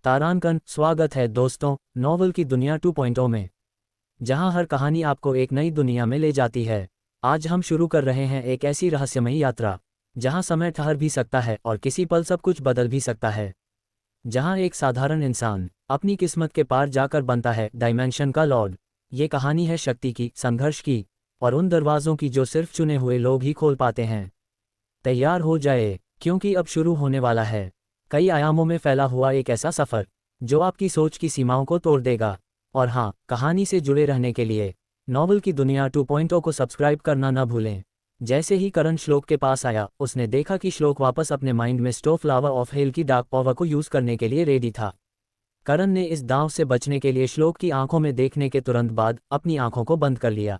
तारांकन, स्वागत है दोस्तों नॉवल की दुनिया 2.0 में, जहां हर कहानी आपको एक नई दुनिया में ले जाती है। आज हम शुरू कर रहे हैं एक ऐसी रहस्यमयी यात्रा जहां समय ठहर भी सकता है और किसी पल सब कुछ बदल भी सकता है। जहां एक साधारण इंसान अपनी किस्मत के पार जाकर बनता है डायमेंशन का लॉर्ड। ये कहानी है शक्ति की, संघर्ष की और उन दरवाज़ों की जो सिर्फ चुने हुए लोग ही खोल पाते हैं। तैयार हो जाए, क्योंकि अब शुरू होने वाला है कई आयामों में फैला हुआ एक ऐसा सफ़र जो आपकी सोच की सीमाओं को तोड़ देगा। और हाँ, कहानी से जुड़े रहने के लिए नॉवल की दुनिया 2.0 को सब्सक्राइब करना न भूलें। जैसे ही करण श्लोक के पास आया, उसने देखा कि श्लोक वापस अपने माइंड में स्टोव फ्लावर ऑफ हेल की डार्क पावर को यूज़ करने के लिए रेडी था। करण ने इस दांव से बचने के लिए श्लोक की आंखों में देखने के तुरंत बाद अपनी आंखों को बंद कर लिया।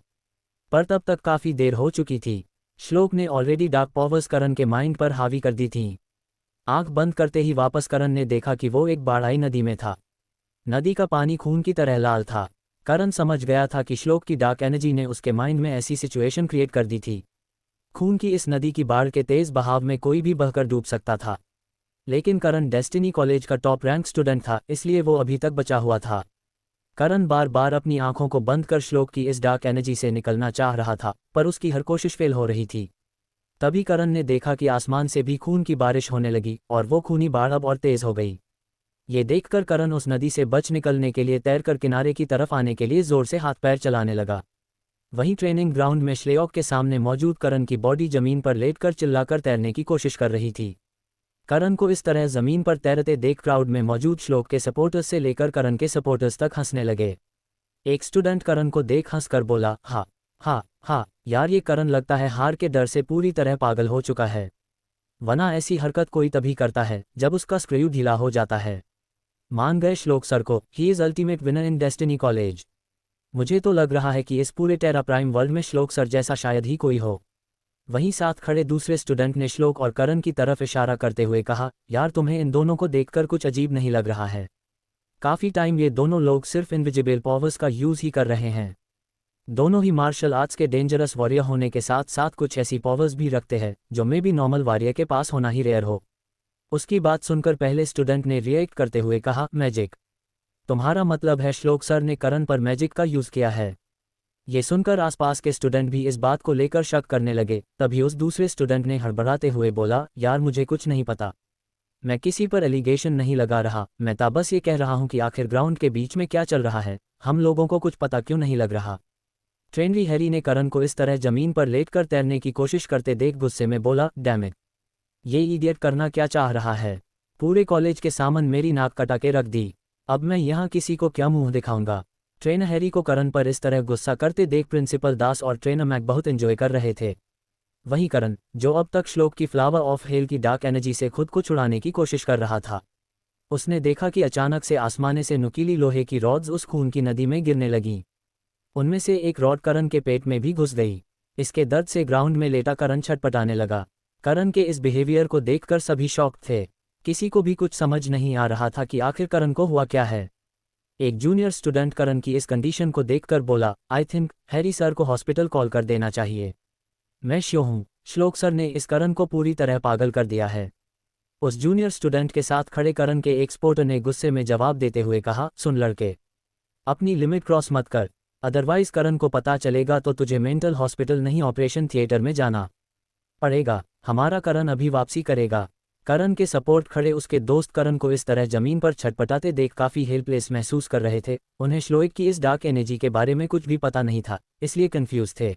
पर तब तक काफ़ी देर हो चुकी थी। श्लोक ने ऑलरेडी डार्क पावर्स करण के माइंड पर हावी कर दी थीं। आंख बंद करते ही वापस करण ने देखा कि वो एक बाढ़ आई नदी में था। नदी का पानी खून की तरह लाल था। करण समझ गया था कि श्लोक की डार्क एनर्जी ने उसके माइंड में ऐसी सिचुएशन क्रिएट कर दी थी। खून की इस नदी की बाढ़ के तेज बहाव में कोई भी बहकर डूब सकता था। लेकिन करण डेस्टिनी कॉलेज का टॉप रैंक स्टूडेंट था, इसलिए वो अभी तक बचा हुआ था। करण बार बार अपनी आंखों को बंद कर श्लोक की इस डार्क एनर्जी से निकलना चाह रहा था, पर उसकी हर कोशिश फेल हो रही थी। तभी करण ने देखा कि आसमान से भी खून की बारिश होने लगी और वो खूनी बाढ़ अब और तेज हो गई। ये देखकर करण उस नदी से बच निकलने के लिए तैरकर किनारे की तरफ आने के लिए जोर से हाथ पैर चलाने लगा। वहीं ट्रेनिंग ग्राउंड में श्लेयॉक के सामने मौजूद करण की बॉडी जमीन पर लेटकर चिल्लाकर तैरने की कोशिश कर रही थी। करण को इस तरह जमीन पर तैरते देख क्राउड में मौजूद श्लोक के सपोर्टर्स से लेकर करण के सपोर्टर्स तक हंसने लगे। एक स्टूडेंट करण को देख हंसकर बोला, हाँ हाँ हाँ यार, ये करण लगता है हार के डर से पूरी तरह पागल हो चुका है। वरना ऐसी हरकत कोई तभी करता है जब उसका स्क्रू ढीला हो जाता है। मान गए श्लोक सर को, he is ultimate winner in destiny college. मुझे तो लग रहा है कि इस पूरे टेरा प्राइम वर्ल्ड में श्लोक सर जैसा शायद ही कोई हो। वहीं साथ खड़े दूसरे स्टूडेंट ने श्लोक और करण की तरफ इशारा करते हुए कहा, यार तुम्हें इन दोनों को देखकर कुछ अजीब नहीं लग रहा है? काफ़ी टाइम ये दोनों लोग सिर्फ इनविजिबल पावर्स का यूज़ ही कर रहे हैं। दोनों ही मार्शल आर्ट्स के डेंजरस वॉरियर होने के साथ साथ कुछ ऐसी पावर्स भी रखते हैं जो मे भी नॉर्मल वॉरियर के पास होना ही रेयर हो। उसकी बात सुनकर पहले स्टूडेंट ने रिएक्ट करते हुए कहा, मैजिक? तुम्हारा मतलब है श्लोक सर ने करण पर मैजिक का यूज़ किया है? ये सुनकर आसपास के स्टूडेंट भी इस बात को लेकर शक करने लगे। तभी उस दूसरे स्टूडेंट ने हड़बड़ाते हुए बोला, यार मुझे कुछ नहीं पता। मैं किसी पर एलिगेशन नहीं लगा रहा, मैं तो बस ये कह रहा हूँ कि आखिर ग्राउंड के बीच में क्या चल रहा है, हम लोगों को कुछ पता क्यों नहीं लग रहा? ट्रेनरी हैरी ने करण को इस तरह जमीन पर लेटकर तैरने की कोशिश करते देख गुस्से में बोला, डैम इट, ये इडियट करना क्या चाह रहा है? पूरे कॉलेज के सामने मेरी नाक कटा के रख दी, अब मैं यहाँ किसी को क्या मुंह दिखाऊंगा? ट्रेनर हैरी को करण पर इस तरह गुस्सा करते देख प्रिंसिपल दास और ट्रेनर मैक बहुत एंजॉय कर रहे थे। वहीं करण, जो अब तक श्लोक की फ्लावर ऑफ हेल की डार्क एनर्जी से खुद को छुड़ाने की कोशिश कर रहा था, उसने देखा कि अचानक से आसमाने से नुकीली लोहे की रॉड्स उस खून की नदी में गिरने लगीं। उनमें से एक रॉड करण के पेट में भी घुस गई। इसके दर्द से ग्राउंड में लेटा करण छटपटाने लगा। करण के इस बिहेवियर को देखकर सभी शॉक थे। किसी को भी कुछ समझ नहीं आ रहा था कि आखिर करण को हुआ क्या है। एक जूनियर स्टूडेंट करण की इस कंडीशन को देखकर बोला, आई थिंक हैरी सर को हॉस्पिटल कॉल कर देना चाहिए। मैं श्योर हूँ श्लोक सर ने इस करण को पूरी तरह पागल कर दिया है। उस जूनियर स्टूडेंट के साथ खड़े करण के एक सपोर्टर ने गुस्से में जवाब देते हुए कहा, सुन लड़के, अपनी लिमिट क्रॉस मत कर, अदरवाइज करण को पता चलेगा तो तुझे मेंटल हॉस्पिटल नहीं ऑपरेशन थिएटर में जाना पड़ेगा। हमारा करण अभी वापसी करेगा। करण के सपोर्ट खड़े उसके दोस्त करण को इस तरह जमीन पर छटपटाते देख काफ़ी हेल्पलेस महसूस कर रहे थे। उन्हें श्लोक की इस डार्क एनर्जी के बारे में कुछ भी पता नहीं था, इसलिए कंफ्यूज थे।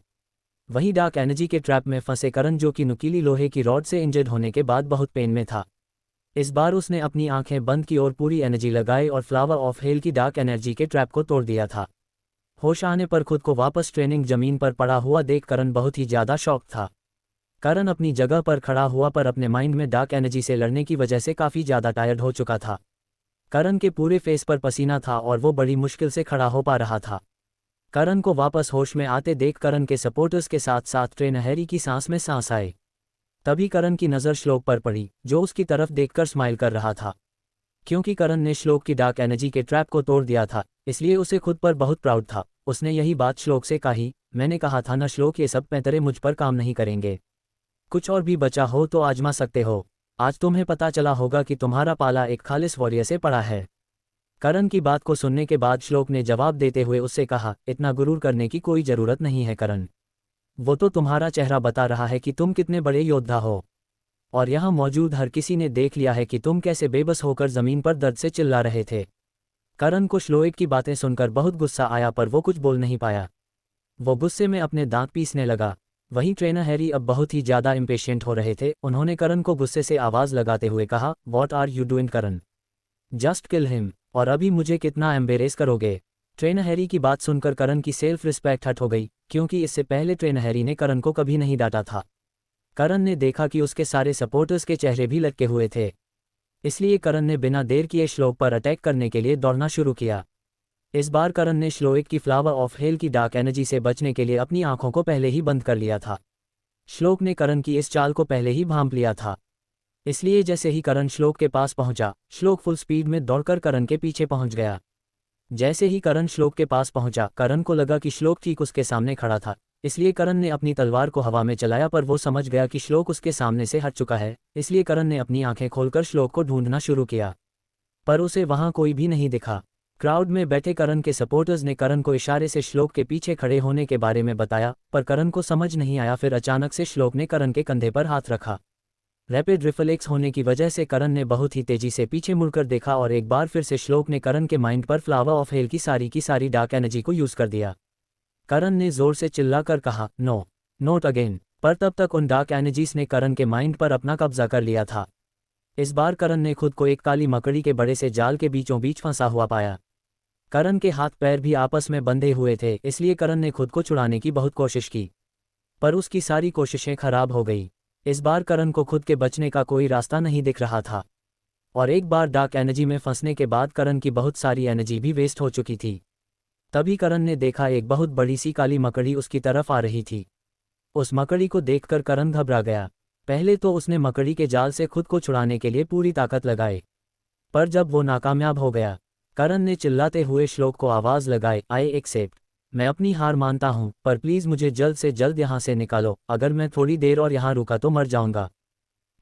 वही डार्क एनर्जी के ट्रैप में फंसे करण, जो कि नुकीली लोहे की रॉड से इंजर्ड होने के बाद बहुत पेन में था, इस बार उसने अपनी आंखें बंद की और पूरी एनर्जी लगाई और फ्लावर ऑफ हेल की डार्क एनर्जी के ट्रैप को तोड़ दिया था। होश आने पर खुद को वापस ट्रेनिंग जमीन पर पड़ा हुआ देख करण बहुत ही ज़्यादा शॉक था। करण अपनी जगह पर खड़ा हुआ पर अपने माइंड में डार्क एनर्जी से लड़ने की वजह से काफ़ी ज़्यादा टायर्ड हो चुका था। करण के पूरे फेस पर पसीना था और वो बड़ी मुश्किल से खड़ा हो पा रहा था। करण को वापस होश में आते देख करण के सपोर्टर्स के साथ साथ ट्रेनर हैरी की सांस में सांस आए। तभी करण की नज़र श्लोक पर पड़ी, जो उसकी तरफ देखकर स्माइल कर रहा था। क्योंकि करण ने श्लोक की डार्क एनर्जी के ट्रैप को तोड़ दिया था, इसलिए उसे खुद पर बहुत प्राउड था। उसने यही बात श्लोक से कही, मैंने कहा था ना श्लोक, ये सब पैंतरे मुझ पर काम नहीं करेंगे। कुछ और भी बचा हो तो आजमा सकते हो। आज तुम्हें पता चला होगा कि तुम्हारा पाला एक खालिस वॉरियर से पड़ा है। करण की बात को सुनने के बाद श्लोक ने जवाब देते हुए उससे कहा, इतना गुरूर करने की कोई जरूरत नहीं है करण। वो तो तुम्हारा चेहरा बता रहा है कि तुम कितने बड़े योद्धा हो। और यहाँ मौजूद हर किसी ने देख लिया है कि तुम कैसे बेबस होकर जमीन पर दर्द से चिल्ला रहे थे। करण को श्लोक की बातें सुनकर बहुत गुस्सा आया पर वो कुछ बोल नहीं पाया। वो गुस्से में अपने दांत पीसने लगा। वहीं ट्रेनर हैरी अब बहुत ही ज्यादा इम्पेशेंट हो रहे थे। उन्होंने करण को गुस्से से आवाज लगाते हुए कहा, what are you doing Karan? Just kill him. और अभी मुझे कितना एम्बेरेस करोगे? ट्रेनर हैरी की बात सुनकर करण की सेल्फ रिस्पेक्ट हट हो गई, क्योंकि इससे पहले ट्रेनर हैरी ने करण को कभी नहीं डांटा था। करण ने देखा कि उसके सारे सपोर्टर्स के चेहरे भी लटके हुए थे, इसलिए करण ने बिना देर किए श्लोक पर अटैक करने के लिए दौड़ना शुरू किया। इस बार करण ने श्लोक की फ्लावर ऑफ हेल की डार्क एनर्जी से बचने के लिए अपनी आंखों को पहले ही बंद कर लिया था। श्लोक ने करण की इस चाल को पहले ही भांप लिया था, इसलिए जैसे ही करण श्लोक के पास पहुंचा, श्लोक फुल स्पीड में दौड़कर करण के पीछे पहुंच गया। जैसे ही करण श्लोक के पास पहुंचा, करण को लगा कि श्लोक ठीक उसके सामने खड़ा था, इसलिए करण ने अपनी तलवार को हवा में चलाया, पर वो समझ गया कि श्लोक उसके सामने से हट चुका है, इसलिए करण ने अपनी आंखें खोलकर श्लोक को ढूंढना शुरू किया, पर उसे वहां कोई भी नहीं दिखा। क्राउड में बैठे करण के सपोर्टर्स ने करण को इशारे से श्लोक के पीछे खड़े होने के बारे में बताया, पर करण को समझ नहीं आया। फिर अचानक से श्लोक ने करण के कंधे पर हाथ रखा। रैपिड रिफ्लेक्स होने की वजह से करण ने बहुत ही तेजी से पीछे मुड़कर देखा और एक बार फिर से श्लोक ने करण के माइंड पर फ्लावर ऑफ हेल की सारी डार्क एनर्जी को यूज कर दिया। करण ने जोर से चिल्लाकर कहा, नो, नॉट अगेन। पर तब तक उन डार्क एनर्जीज ने करण के माइंड पर अपना कब्जा कर लिया था। इस बार करण ने खुद को एक काली मकड़ी के बड़े से जाल के बीचों बीच फंसा हुआ पाया। करण के हाथ पैर भी आपस में बंधे हुए थे, इसलिए करण ने खुद को छुड़ाने की बहुत कोशिश की, पर उसकी सारी कोशिशें खराब हो गई। इस बार करण को खुद के बचने का कोई रास्ता नहीं दिख रहा था, और एक बार डार्क एनर्जी में फंसने के बाद करण की बहुत सारी एनर्जी भी वेस्ट हो चुकी थी। तभी करण ने देखा एक बहुत बड़ी सी काली मकड़ी उसकी तरफ आ रही थी। उस मकड़ी को देखकर करण घबरा गया। पहले तो उसने मकड़ी के जाल से खुद को छुड़ाने के लिए पूरी ताकत लगाई, पर जब वो नाकामयाब हो गया, करण ने चिल्लाते हुए श्लोक को आवाज लगाई, आई एक्सेप्ट। मैं अपनी हार मानता हूं, पर प्लीज मुझे जल्द से जल्द यहां से निकालो। अगर मैं थोड़ी देर और यहां रुका तो मर जाऊंगा।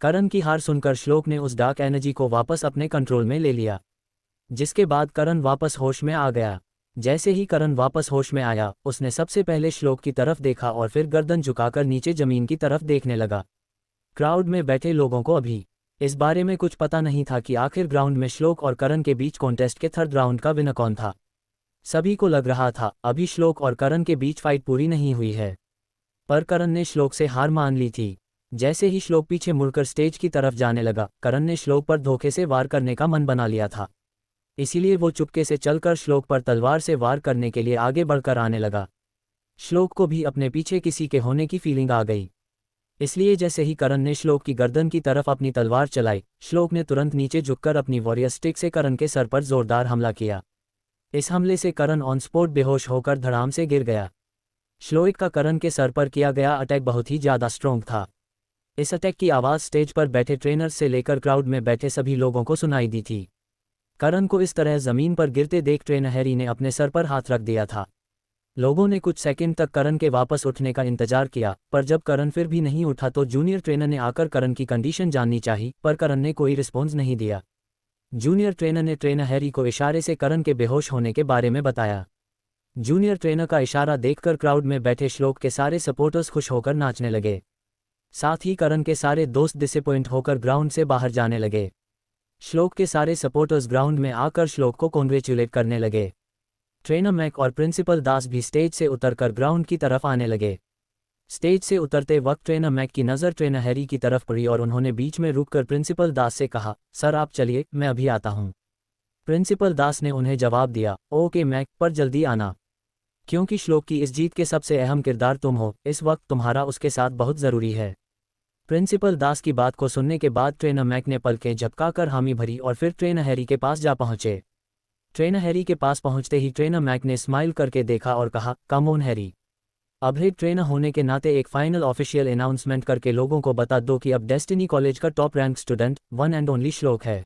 करण की हार सुनकर श्लोक ने उस डार्क एनर्जी को वापस अपने कंट्रोल में ले लिया, जिसके बाद करण वापस होश में आ गया। जैसे ही करण वापस होश में आया, उसने सबसे पहले श्लोक की तरफ देखा और फिर गर्दन झुकाकर नीचे जमीन की तरफ देखने लगा। क्राउड में बैठे लोगों को अभी इस बारे में कुछ पता नहीं था कि आखिर ग्राउंड में श्लोक और करण के बीच कॉन्टेस्ट के थर्ड राउंड का विनर कौन था। सभी को लग रहा था अभी श्लोक और करण के बीच फाइट पूरी नहीं हुई है, पर करण ने श्लोक से हार मान ली थी। जैसे ही श्लोक पीछे मुड़कर स्टेज की तरफ जाने लगा, करण ने श्लोक पर धोखे से वार करने का मन बना लिया था, इसीलिए वो चुपके से चलकर श्लोक पर तलवार से वार करने के लिए आगे बढ़कर आने लगा। श्लोक को भी अपने पीछे किसी के होने की फीलिंग आ गई, इसलिए जैसे ही करण ने श्लोक की गर्दन की तरफ अपनी तलवार चलाई, श्लोक ने तुरंत नीचे झुककर अपनी वॉरियर स्टिक से करण के सर पर जोरदार हमला किया। इस हमले से करण ऑन स्पॉट बेहोश होकर धड़ाम से गिर गया। श्लोक का करण के सर पर किया गया अटैक बहुत ही ज्यादा स्ट्रॉन्ग था। इस अटैक की आवाज़ स्टेज पर बैठे ट्रेनर्स से लेकर क्राउड में बैठे सभी लोगों को सुनाई दी थी। करण को इस तरह जमीन पर गिरते देख ट्रेनर हैरी ने अपने सर पर हाथ रख दिया था। लोगों ने कुछ सेकंड तक करण के वापस उठने का इंतजार किया, पर जब करण फिर भी नहीं उठा तो जूनियर ट्रेनर ने आकर करण की कंडीशन जाननी चाहिए, पर करण ने कोई रिस्पॉन्स नहीं दिया। जूनियर ट्रेनर ने ट्रेनर हैरी को इशारे से करण के बेहोश होने के बारे में बताया। जूनियर ट्रेनर का इशारा देखकर क्राउड में बैठे श्लोक के सारे सपोर्टर्स खुश होकर नाचने लगे। साथ ही करण के सारे दोस्त डिसअपॉइंट होकर ग्राउंड से बाहर जाने लगे। श्लोक के सारे सपोर्टर्स ग्राउंड में आकर श्लोक को कॉन्ग्रेचुलेट करने लगे। ट्रेनर मैक और प्रिंसिपल दास भी स्टेज से उतरकर ग्राउंड की तरफ आने लगे। स्टेज से उतरते वक्त ट्रेनर मैक की नज़र ट्रेनर हैरी की तरफ पड़ी और उन्होंने बीच में रुककर प्रिंसिपल दास से कहा, सर आप चलिए, मैं अभी आता हूं। प्रिंसिपल दास ने उन्हें जवाब दिया, ओके मैक, पर जल्दी आना, क्योंकि श्लोक की इस जीत के सबसे अहम किरदार तुम हो। इस वक्त तुम्हारा उसके साथ बहुत ज़रूरी है। प्रिंसिपल दास की बात को सुनने के बाद ट्रेनर मैक ने पलकें झपकाकर हामी भरी और फिर ट्रेनर हैरी के पास जा पहुंचे। ट्रेनर हैरी के पास पहुंचते ही ट्रेनर मैक ने स्माइल करके देखा और कहा, कम ऑन हैरी, अब हेड ट्रेनर होने के नाते एक फाइनल ऑफिशियल अनाउंसमेंट करके लोगों को बता दो कि अब डेस्टिनी कॉलेज का top rank student one and only Shlok है।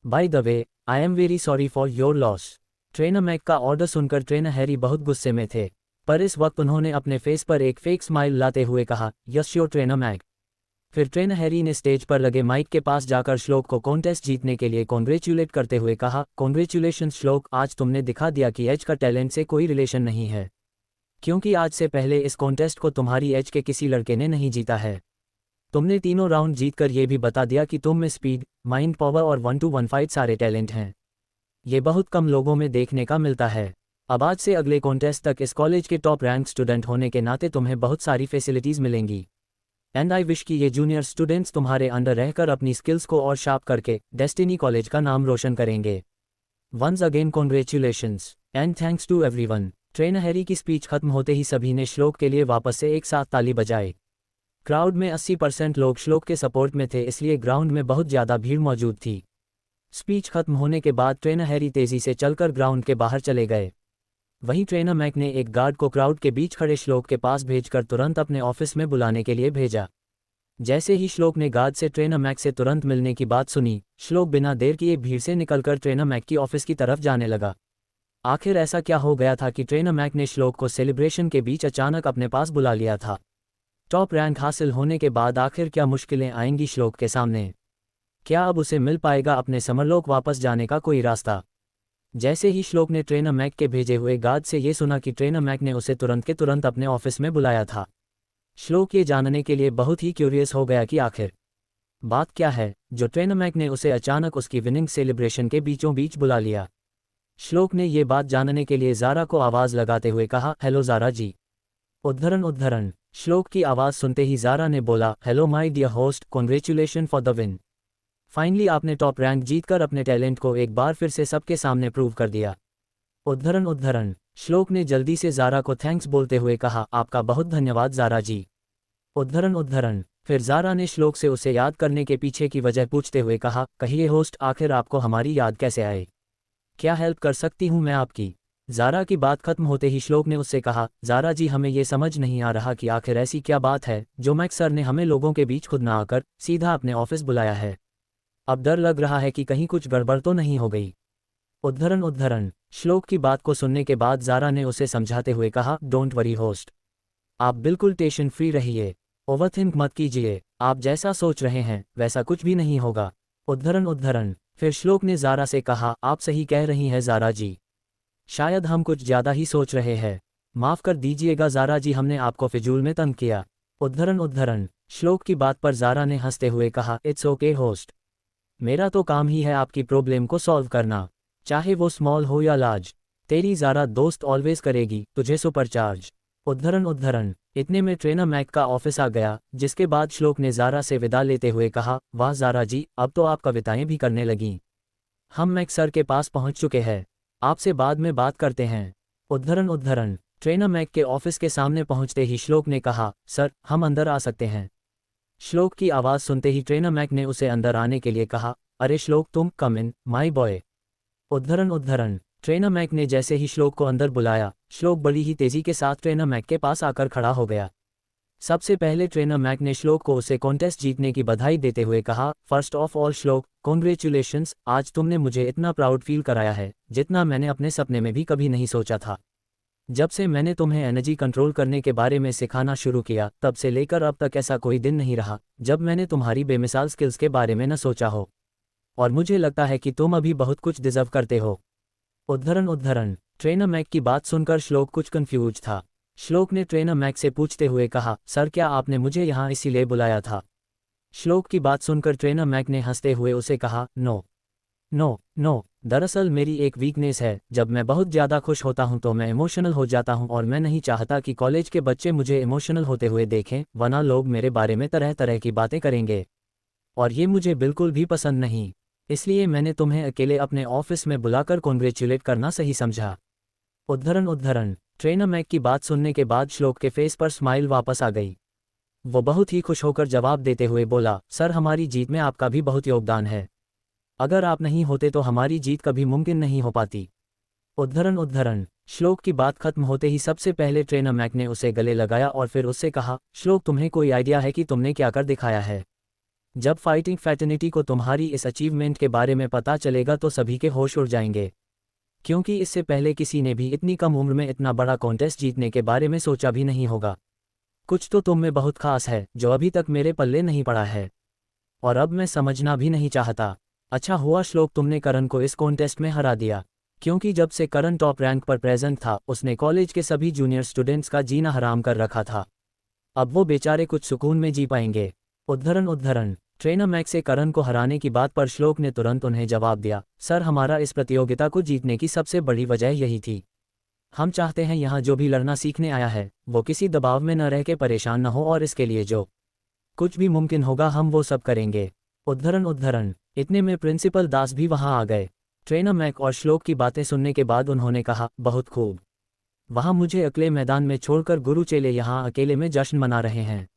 By the way, I am very sorry for your loss. Trainer Mac का ऑर्डर सुनकर ट्रेनर हैरी बहुत गुस्से में थे, पर इस वक्त उन्होंने अपने फेस पर एक फेक स्माइल लाते हुए कहा, यस योर ट्रेनर मैक। फिर ट्रेनर हैरी ने स्टेज पर लगे माइक के पास जाकर श्लोक को कॉन्टेस्ट जीतने के लिए कॉन्ग्रेचुलेट करते हुए कहा, कॉन्ग्रेचुलेशन श्लोक, आज तुमने दिखा दिया कि एज का टैलेंट से कोई रिलेशन नहीं है, क्योंकि आज से पहले इस कॉन्टेस्ट को तुम्हारी एज के किसी लड़के ने नहीं जीता है। तुमने तीनों राउंड जीतकर ये भी बता दिया कि तुम में स्पीड, माइंड पावर और 1-to-1 फाइट सारे टैलेंट हैं। ये बहुत कम लोगों में देखने का मिलता है। अब आज से अगले कॉन्टेस्ट तक इस कॉलेज के टॉप रैंक स्टूडेंट होने के नाते तुम्हें बहुत सारी फैसिलिटीज़ मिलेंगी। एंड आई विश कि ये जूनियर स्टूडेंट्स तुम्हारे अंडर रहकर अपनी स्किल्स को और शार्प करके डेस्टिनी कॉलेज का नाम रोशन करेंगे। Once again congratulations and thanks to everyone. Trainer Harry की स्पीच खत्म होते ही सभी ने श्लोक के लिए वापस से एक साथ ताली बजाई। क्राउड में 80% लोग श्लोक के सपोर्ट में थे, इसलिए ग्राउंड में बहुत ज़्यादा भीड़ मौजूद थी। स्पीच खत्म होने के बाद ट्रेनर हैरी तेज़ी से चलकर ग्राउंड के बाहर चले गए। वहीं ट्रेनर मैक ने एक गार्ड को क्राउड के बीच खड़े श्लोक के पास भेजकर तुरंत अपने ऑफिस में बुलाने के लिए भेजा। जैसे ही श्लोक ने गार्ड से ट्रेनर मैक से तुरंत मिलने की बात सुनी, श्लोक बिना देर किए भीड़ से निकलकर ट्रेनर मैक की ऑफिस की तरफ जाने लगा। आखिर ऐसा क्या हो गया था कि ट्रेनर मैक ने श्लोक को सेलिब्रेशन के बीच अचानक अपने पास बुला लिया था? टॉप रैंक हासिल होने के बाद आखिर क्या मुश्किलें आएंगी श्लोक के सामने? क्या अब उसे मिल पाएगा अपने समरलोक वापस जाने का कोई रास्ता? जैसे ही श्लोक ने ट्रेनर मैक के भेजे हुए गार्ड से ये सुना कि ट्रेनर मैक ने उसे तुरंत के तुरंत अपने ऑफिस में बुलाया था, श्लोक ये जानने के लिए बहुत ही क्यूरियस हो गया कि आखिर बात क्या है जो ट्रेनर मैक ने उसे अचानक उसकी विनिंग सेलिब्रेशन के बीचों बीच बुला लिया। श्लोक ने ये बात जानने के लिए ज़ारा को आवाज़ लगाते हुए कहा, हेलो ज़ारा जी। उद्धरण। श्लोक की आवाज़ सुनते ही ज़ारा ने बोला, hello my dear host, congratulation for the win. Finally आपने टॉप रैंक जीतकर अपने टैलेंट को एक बार फिर से सबके सामने प्रूव कर दिया। उद्धरण। श्लोक ने जल्दी से ज़ारा को थैंक्स बोलते हुए कहा, आपका बहुत धन्यवाद ज़ारा जी। उद्धरण। फिर ज़ारा ने श्लोक से उसे याद करने के पीछे की वजह पूछते हुए कहा, कहिए होस्ट, आखिर आपको हमारी याद कैसे आए? क्या हेल्प कर सकती हूँ मैं आपकी? ज़ारा की बात खत्म होते ही श्लोक ने उससे कहा, ज़ारा जी, हमें ये समझ नहीं आ रहा कि आखिर ऐसी क्या बात है जो मैक सर ने हमें लोगों के बीच खुद ना आकर सीधा अपने ऑफिस बुलाया है। अब डर लग रहा है कि कहीं कुछ गड़बड़ तो नहीं हो गई। उद्धरण। श्लोक की बात को सुनने के बाद ज़ारा ने उसे समझाते हुए कहा, डोंट वरी होस्ट, आप बिल्कुल टेंशन फ्री रहिए, ओवरथिंक मत कीजिए, आप जैसा सोच रहे हैं वैसा कुछ भी नहीं होगा। उद्धरण। फिर श्लोक ने ज़ारा से कहा, आप सही कह रही हैं ज़ारा जी, शायद हम कुछ ज़्यादा ही सोच रहे हैं, माफ़ कर दीजिएगा ज़ारा जी, हमने आपको फिजूल में तंग किया। उद्धरण। श्लोक की बात पर ज़ारा ने हंसते हुए कहा, इट्स ओके होस्ट, मेरा तो काम ही है आपकी प्रॉब्लम को सॉल्व करना, चाहे वो स्मॉल हो या लार्ज। तेरी ज़ारा दोस्त ऑलवेज करेगी तुझे सुपरचार्ज। उद्धरण। इतने में ट्रेनर मैक का ऑफिस आ गया, जिसके बाद श्लोक ने ज़ारा से विदा लेते हुए कहा, वाह ज़ारा जी, अब तो आप कविताएं भी करने लगीं। हम मैक सर के पास पहुंच चुके हैं, आपसे बाद में बात करते हैं। उद्धरण। ट्रेनर मैक के ऑफिस के सामने पहुंचते ही श्लोक ने कहा, सर हम अंदर आ सकते हैं? श्लोक की आवाज़ सुनते ही ट्रेनर मैक ने उसे अंदर आने के लिए कहा, अरे श्लोक तुम कम इन माय बॉय। उद्धरण। ट्रेनर मैक ने जैसे ही श्लोक को अंदर बुलाया, श्लोक बड़ी ही तेज़ी के साथ ट्रेनर मैक के पास आकर खड़ा हो गया। सबसे पहले ट्रेनर मैक ने श्लोक को उसे कॉन्टेस्ट जीतने की बधाई देते हुए कहा, फर्स्ट ऑफ ऑल श्लोक, कॉन्ग्रेचुलेशंस, आज तुमने मुझे इतना प्राउड फील कराया है जितना मैंने अपने सपने में भी कभी नहीं सोचा था। जब से मैंने तुम्हें एनर्जी कंट्रोल करने के बारे में सिखाना शुरू किया, तब से लेकर अब तक ऐसा कोई दिन नहीं रहा जब मैंने तुम्हारी बेमिसाल स्किल्स के बारे में न सोचा हो, और मुझे लगता है कि तुम अभी बहुत कुछ डिजर्व करते हो। उद्धरण। ट्रेनर मैक की बात सुनकर श्लोक कुछ कंफ्यूज था। श्लोक ने ट्रेनर मैक से पूछते हुए कहा, सर क्या आपने मुझे यहाँ इसीलिए बुलाया था? श्लोक की बात सुनकर ट्रेनर मैक ने हंसते हुए उसे कहा, नो, दरअसल मेरी एक वीकनेस है, जब मैं बहुत ज़्यादा खुश होता हूँ तो मैं इमोशनल हो जाता हूँ, और मैं नहीं चाहता कि कॉलेज के बच्चे मुझे इमोशनल होते हुए देखें, वरना लोग मेरे बारे में तरह तरह की बातें करेंगे, और ये मुझे बिल्कुल भी पसंद नहीं। इसलिए मैंने तुम्हें अकेले अपने ऑफिस में बुलाकर कॉन्ग्रेचुलेट करना सही समझा। उद्धरण। ट्रेनर मैक की बात सुनने के बाद श्लोक के फेस पर स्माइल वापस आ गई। वो बहुत ही खुश होकर जवाब देते हुए बोला, सर हमारी जीत में आपका भी बहुत योगदान है, अगर आप नहीं होते तो हमारी जीत कभी मुमकिन नहीं हो पाती। उद्धरण। श्लोक की बात खत्म होते ही सबसे पहले ट्रेनर मैक ने उसे गले लगाया और फिर उससे कहा, श्लोक तुम्हें कोई आइडिया है कि तुमने क्या कर दिखाया है? जब फाइटिंग फैटर्निटी को तुम्हारी इस अचीवमेंट के बारे में पता चलेगा तो सभी के होश उड़ जाएंगे, क्योंकि इससे पहले किसी ने भी इतनी कम उम्र में इतना बड़ा कॉन्टेस्ट जीतने के बारे में सोचा भी नहीं होगा। कुछ तो तुम में बहुत खास है जो अभी तक मेरे पल्ले नहीं पड़ा है, और अब मैं समझना भी नहीं चाहता। अच्छा हुआ श्लोक तुमने करण को इस कॉन्टेस्ट में हरा दिया, क्योंकि जब से करण टॉप रैंक पर प्रेजेंट था उसने कॉलेज के सभी जूनियर स्टूडेंट्स का जीना हराम कर रखा था। अब वो बेचारे कुछ सुकून में जी पाएंगे। उद्धरण उद्धरण ट्रेनर मैक से करण को हराने की बात पर श्लोक ने तुरंत उन्हें जवाब दिया, सर हमारा इस प्रतियोगिता को जीतने की सबसे बड़ी वजह यही थी। हम चाहते हैं यहाँ जो भी लड़ना सीखने आया है वो किसी दबाव में न रह के परेशान न हो, और इसके लिए जो कुछ भी मुमकिन होगा हम वो सब करेंगे। उद्धरण उद्धरण इतने में प्रिंसिपल दास भी वहां आ गए। ट्रेनर मैक और श्लोक की बातें सुनने के बाद उन्होंने कहा, बहुत खूब। वहां मुझे अकेले मैदान में छोड़कर गुरु चेले यहाँ अकेले में जश्न मना रहे हैं।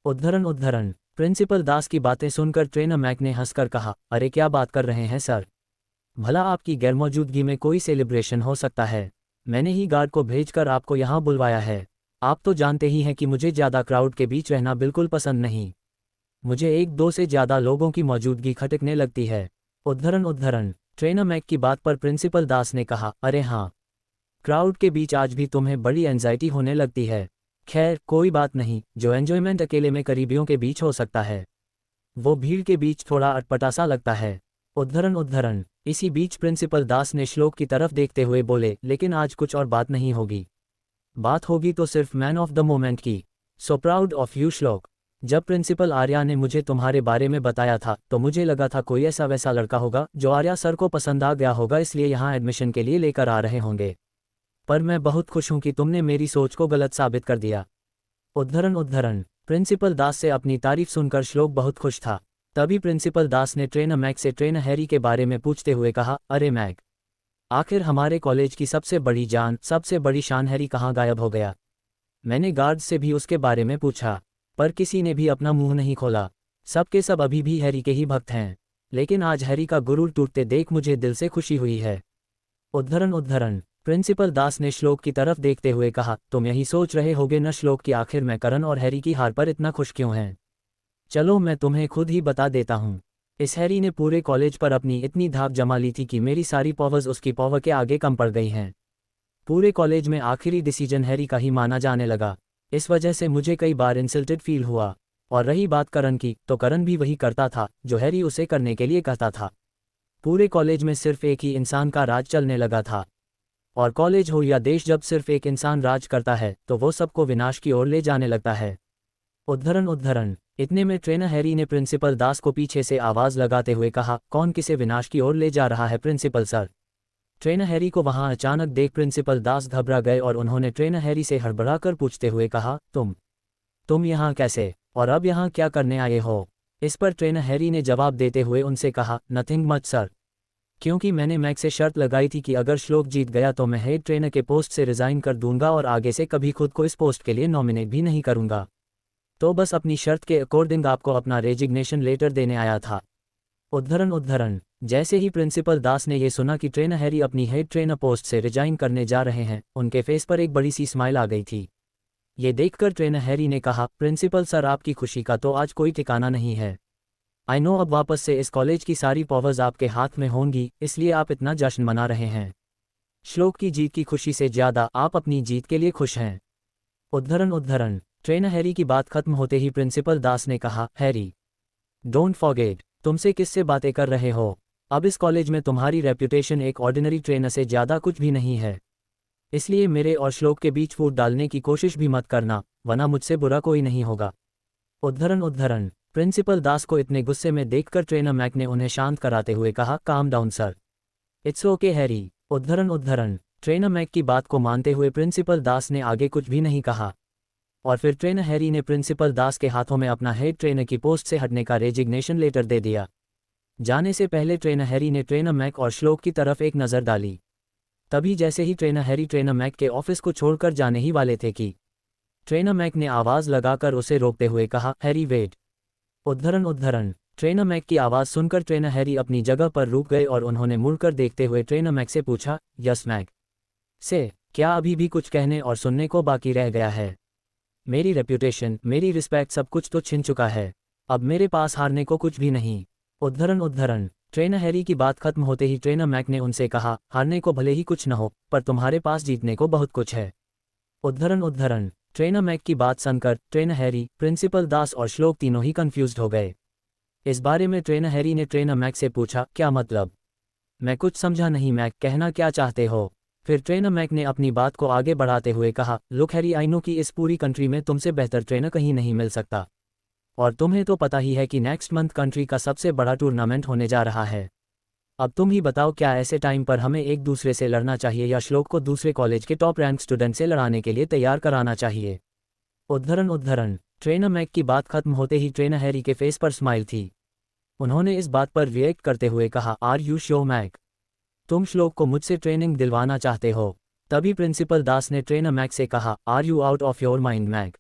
उद्धरण उद्धरण प्रिंसिपल दास की बातें सुनकर ट्रेनर मैक ने हंसकर कहा, अरे क्या बात कर रहे हैं सर, भला आपकी गैरमौजूदगी में कोई सेलिब्रेशन हो सकता है? मैंने ही गार्ड को भेजकर आपको यहाँ बुलवाया है। आप तो जानते ही हैं कि मुझे ज़्यादा क्राउड के बीच रहना बिल्कुल पसंद नहीं। मुझे एक दो से ज़्यादा लोगों की मौजूदगी खटकने लगती है। उद्धरण उद्धरण ट्रेनर मैक की बात पर प्रिंसिपल दास ने कहा, अरे हाँ, क्राउड के बीच आज भी तुम्हें बड़ी एंजाइटी होने लगती है। खैर कोई बात नहीं, जो एंजॉयमेंट अकेले में करीबियों के बीच हो सकता है वो भीड़ के बीच थोड़ा अटपटा सा लगता है। उद्धरण उद्धरण इसी बीच प्रिंसिपल दास ने श्लोक की तरफ देखते हुए बोले, लेकिन आज कुछ और बात नहीं होगी। बात होगी तो सिर्फ मैन ऑफ द मोमेंट की। सो प्राउड ऑफ यू श्लोक। जब प्रिंसिपल आर्या ने मुझे तुम्हारे बारे में बताया था तो मुझे लगा था कोई ऐसा वैसा लड़का होगा जो आर्या सर को पसंद आ गया होगा, इसलिए यहाँ एडमिशन के लिए लेकर आ रहे होंगे। पर मैं बहुत खुश हूँ कि तुमने मेरी सोच को गलत साबित कर दिया। उद्धरण उद्धरण प्रिंसिपल दास से अपनी तारीफ सुनकर श्लोक बहुत खुश था। तभी प्रिंसिपल दास ने ट्रेनर मैक से ट्रेनर हैरी के बारे में पूछते हुए कहा, अरे मैक, आखिर हमारे कॉलेज की सबसे बड़ी जान, सबसे बड़ी शान हैरी कहाँ गायब हो गया? मैंने गार्ड से भी उसके बारे में पूछा, पर किसी ने भी अपना मुंह नहीं खोला। सब के सब अभी भी हैरी के ही भक्त हैं, लेकिन आज हैरी का गुरूर टूटते देख मुझे दिल से खुशी हुई है। उद्धरण उद्धरण प्रिंसिपल दास ने श्लोक की तरफ देखते हुए कहा, तुम यही सोच रहे होगे न श्लोक कि आखिर मैं करण और हैरी की हार पर इतना खुश क्यों हैं? चलो मैं तुम्हें खुद ही बता देता हूँ। इस हैरी ने पूरे कॉलेज पर अपनी इतनी धाक जमा ली थी कि मेरी सारी पावर्स उसकी पावर के आगे कम पड़ गई हैं। पूरे कॉलेज में आखिरी डिसीजन हैरी का ही माना जाने लगा। इस वजह से मुझे कई बार इंसल्टेड फील हुआ। और रही बात करण की, तो करण भी वही करता था जो हैरी उसे करने के लिए कहता था। पूरे कॉलेज में सिर्फ एक ही इंसान का राज चलने लगा था, और कॉलेज हो या देश, जब सिर्फ एक इंसान राज करता है तो वो सबको विनाश की ओर ले जाने लगता है। उद्धरण उद्धरण इतने में ट्रेनर हैरी ने प्रिंसिपल दास को पीछे से आवाज लगाते हुए कहा, कौन किसे विनाश की ओर ले जा रहा है प्रिंसिपल सर? ट्रेनर हैरी को वहां अचानक देख प्रिंसिपल दास घबरा गए और उन्होंने ट्रेनर हैरी से हड़बड़ाकर पूछते हुए कहा, तुम यहाँ कैसे, और अब यहाँ क्या करने आए हो? इस पर ट्रेनर हैरी ने जवाब देते हुए उनसे कहा, नथिंग मच सर, क्योंकि मैंने मैक से शर्त लगाई थी कि अगर श्लोक जीत गया तो मैं हेड ट्रेनर के पोस्ट से रिजाइन कर दूंगा और आगे से कभी खुद को इस पोस्ट के लिए नॉमिनेट भी नहीं करूंगा। तो बस अपनी शर्त के अकॉर्डिंग आपको अपना रेजिग्नेशन लेटर देने आया था। उद्धरण उद्धरण जैसे ही प्रिंसिपल दास ने यह सुना कि ट्रेनर हैरी अपनी हेड ट्रेनर पोस्ट से रिजाइन करने जा रहे हैं, उनके फेस पर एक बड़ी सी स्माइल आ गई थी। ये देखकर ट्रेनर हैरी ने कहा, प्रिंसिपल सर आपकी खुशी का तो आज कोई ठिकाना नहीं है। आई नो अब वापस से इस कॉलेज की सारी पावर्स आपके हाथ में होंगी, इसलिए आप इतना जश्न मना रहे हैं। श्लोक की जीत की खुशी से ज़्यादा आप अपनी जीत के लिए खुश हैं। उद्धरण उद्धरण ट्रेनर हैरी की बात खत्म होते ही प्रिंसिपल दास ने कहा, हैरी डोंट फॉरगेट, तुमसे किससे बातें कर रहे हो? अब इस कॉलेज में तुम्हारी रेप्यूटेशन एक ऑर्डिनरी ट्रेनर से ज़्यादा कुछ भी नहीं है, इसलिए मेरे और श्लोक के बीच फूट डालने की कोशिश भी मत करना, वरना मुझसे बुरा कोई नहीं होगा। उद्धरण उद्धरण प्रिंसिपल दास को इतने गुस्से में देखकर ट्रेनर मैक ने उन्हें शांत कराते हुए कहा, calm down sir, it's okay Harry. उद्धरण उद्धरण ट्रेनर मैक की बात को मानते हुए प्रिंसिपल दास ने आगे कुछ भी नहीं कहा, और फिर ट्रेनर हैरी ने प्रिंसिपल दास के हाथों में अपना हेड ट्रेनर की पोस्ट से हटने का रेजिग्नेशन लेटर दे दिया। जाने से पहले ट्रेनर हैरी ने ट्रेनर मैक और श्लोक की तरफ एक नज़र डाली। तभी जैसे ही ट्रेनर हैरी ट्रेनर मैक के ऑफिस को छोड़कर जाने ही वाले थे कि ट्रेनर मैक ने आवाज़ लगाकर उसे रोकते हुए कहा, हैरी वेट। उद्धरण उद्धरण ट्रेनर मैक की आवाज़ सुनकर ट्रेनर हैरी अपनी जगह पर रुक गए और उन्होंने मुड़कर देखते हुए ट्रेनर मैक से पूछा, यस मैक से, क्या अभी भी कुछ कहने और सुनने को बाकी रह गया है? मेरी रेप्यूटेशन, मेरी रिस्पेक्ट, सब कुछ तो छिन चुका है, अब मेरे पास हारने को कुछ भी नहीं। उद्धरण उद्धरण ट्रेनर हैरी की बात खत्म होते ही ट्रेनर मैक ने उनसे कहा, हारने को भले ही कुछ न हो, पर तुम्हारे पास जीतने को बहुत कुछ है। उद्धरण उद्धरण ट्रेनर मैक की बात सुनकर ट्रेनर हैरी, प्रिंसिपल दास और श्लोक तीनों ही कंफ्यूज्ड हो गए। इस बारे में ट्रेनर हैरी ने ट्रेनर मैक से पूछा, क्या मतलब? मैं कुछ समझा नहीं मैक, कहना क्या चाहते हो? फिर ट्रेनर मैक ने अपनी बात को आगे बढ़ाते हुए कहा, लुक हैरी, आई नो कि इस पूरी कंट्री में तुमसे बेहतर ट्रेनर कहीं नहीं मिल सकता। और तुम्हें तो पता ही है कि नेक्स्ट मंथ कंट्री का सबसे बड़ा टूर्नामेंट होने जा रहा है। अब तुम ही बताओ, क्या ऐसे टाइम पर हमें एक दूसरे से लड़ना चाहिए या श्लोक को दूसरे कॉलेज के टॉप रैंक स्टूडेंट से लड़ाने के लिए तैयार कराना चाहिए? उद्धरण। ट्रेनर मैक की बात खत्म होते ही ट्रेनर हैरी के फेस पर स्माइल थी। उन्होंने इस बात पर रिएक्ट करते हुए कहा, आर यू श्योर मैक? तुम श्लोक को मुझसे ट्रेनिंग दिलवाना चाहते हो? तभी प्रिंसिपल दास ने ट्रेनर मैक से कहा, are you out of your mind Mac?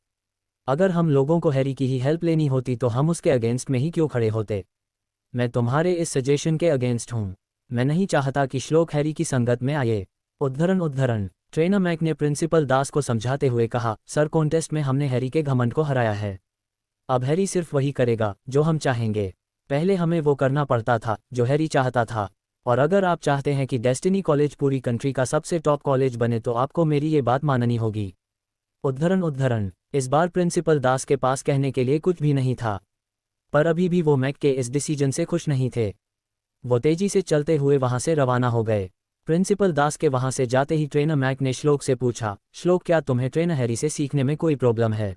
अगर हम लोगों को हैरी की ही हेल्प लेनी होती तो हम उसके अगेंस्ट में ही क्यों खड़े होते? मैं तुम्हारे इस सजेशन के अगेंस्ट हूँ। मैं नहीं चाहता कि श्लोक हैरी की संगत में आए। उद्धरण। ट्रेनर मैक ने प्रिंसिपल दास को समझाते हुए कहा, सर, कॉन्टेस्ट में हमने हैरी के घमंड को हराया है। अब हैरी सिर्फ वही करेगा जो हम चाहेंगे। पहले हमें वो करना पड़ता था जो हैरी चाहता था। और अगर आप चाहते हैं कि डेस्टिनी कॉलेज पूरी कंट्री का सबसे टॉप कॉलेज बने तो आपको मेरी ये बात माननी होगी। उद्धरण। इस बार प्रिंसिपल दास के पास कहने के लिए कुछ भी नहीं था, पर अभी भी वो मैक के इस डिसीजन से खुश नहीं थे। वो तेजी से चलते हुए वहां से रवाना हो गए। प्रिंसिपल दास के वहां से जाते ही ट्रेनर मैक ने श्लोक से पूछा, श्लोक, क्या तुम्हें ट्रेनर हैरी से सीखने में कोई प्रॉब्लम है?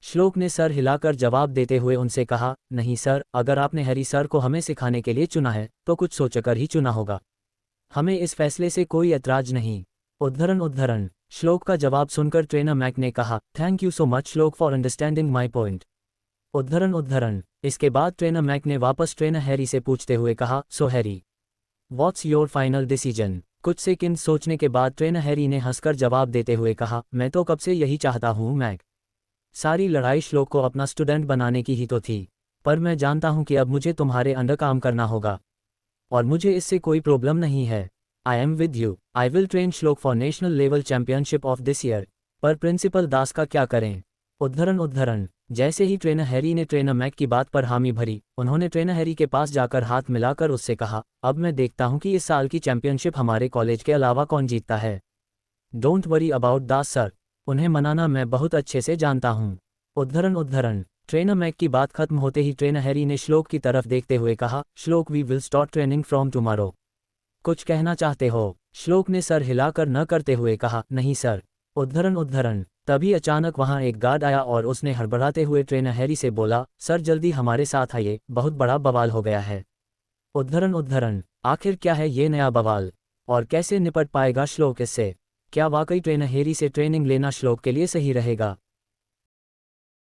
श्लोक ने सर हिलाकर जवाब देते हुए उनसे कहा, नहीं सर, अगर आपने हैरी सर को हमें सिखाने के लिए चुना है तो कुछ सोचकर ही चुना होगा। हमें इस फैसले से कोई ऐतराज नहीं। उद्धरण। श्लोक का जवाब सुनकर ट्रेनर मैक ने कहा, थैंक यू सो मच श्लोक फॉर अंडरस्टैंडिंग माई पॉइंट। उद्धरण। इसके बाद ट्रेनर मैक ने वापस ट्रेनर हैरी से पूछते हुए कहा, so Harry, what's your final decision? कुछ सेकंड सोचने के बाद ट्रेनर हैरी ने हंसकर जवाब देते हुए कहा, मैं तो कब से यही चाहता हूँ मैक। सारी लड़ाई श्लोक को अपना स्टूडेंट बनाने की ही तो थी, पर मैं जानता हूं कि अब मुझे तुम्हारे अंडर काम करना होगा और मुझे इससे कोई प्रॉब्लम नहीं है। I am with you, I will train Shlok for national level championship of this year. पर प्रिंसिपल दास का क्या करें? उद्धरण। जैसे ही ट्रेनर हैरी ने ट्रेनर मैक की बात पर हामी भरी, उन्होंने ट्रेनर हैरी के पास जाकर हाथ मिलाकर उससे कहा, अब मैं देखता हूं कि इस साल की चैंपियनशिप हमारे कॉलेज के अलावा कौन जीतता है। Don't worry about Das sir, उन्हें मनाना मैं बहुत अच्छे से जानता हूँ। उद्धरण। ट्रेनर मैक की बात खत्म होते ही ट्रेनर हैरी ने श्लोक की तरफ देखते हुए कहा, Shlok, we will start training from tomorrow. कुछ कहना चाहते हो? श्लोक ने सर हिलाकर न करते हुए कहा, नहीं सर। उद्धरण। तभी अचानक वहां एक गार्ड आया और उसने हड़बड़ाते हुए ट्रेनर हैरी से बोला, सर जल्दी हमारे साथ आइए, बहुत बड़ा बवाल हो गया है। उद्धरण। आखिर क्या है ये नया बवाल और कैसे निपट पाएगा श्लोक इससे? क्या वाकई ट्रेनर हैरी से ट्रेनिंग लेना श्लोक के लिए सही रहेगा?